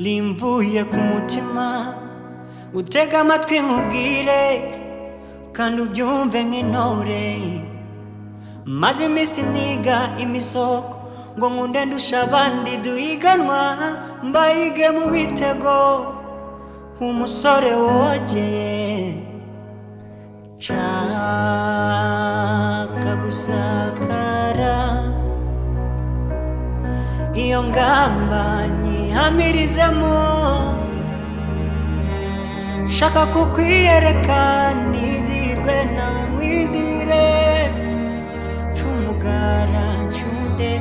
limvuye ku mutima utega amatwi nkubwire kandi ubyumve nk'intore maze iminsi niga imisoko ngo nkunde ndusha abandi duhiganwa mbayige mu bitego umusore wogeye nshaka gusakara iyo ngamba nyihamirizemo shaka kukwiyereka nizirwe na mwizire cumugara ncunde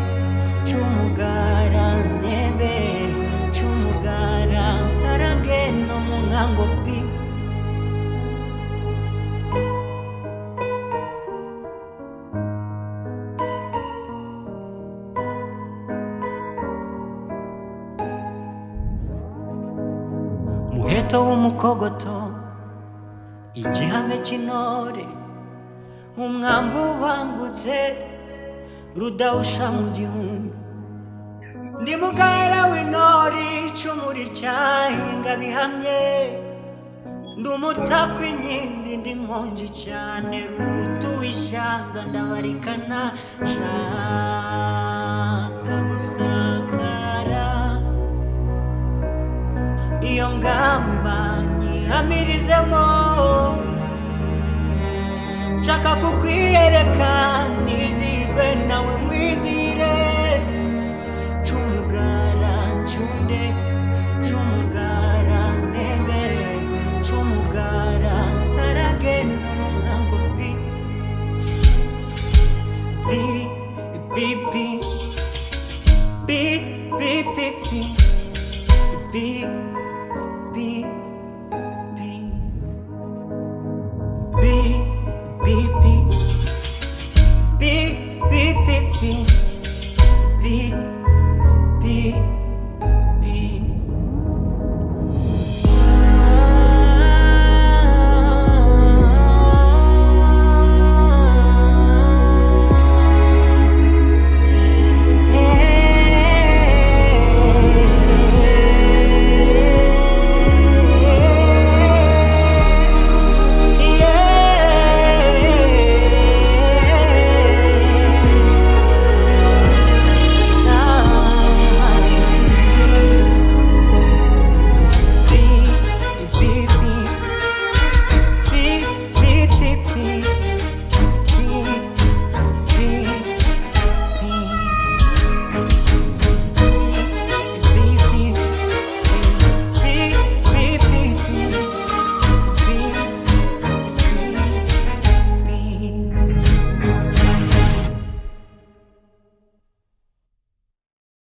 cumugara nebe cumugara nkarage no mu nkango pi muheto w'umukogoto igihame cy'intore umwambi ubangutse rudawusha mu gihumbi ndi mugara w'intore icumu rityahinga bihamye ndi umutako inkindi ndi nkongi cyane rutu w'ishyanga ndabarikana nshaka gusakara iyo ngamba nyihamirizemo nshaka kukwiyereka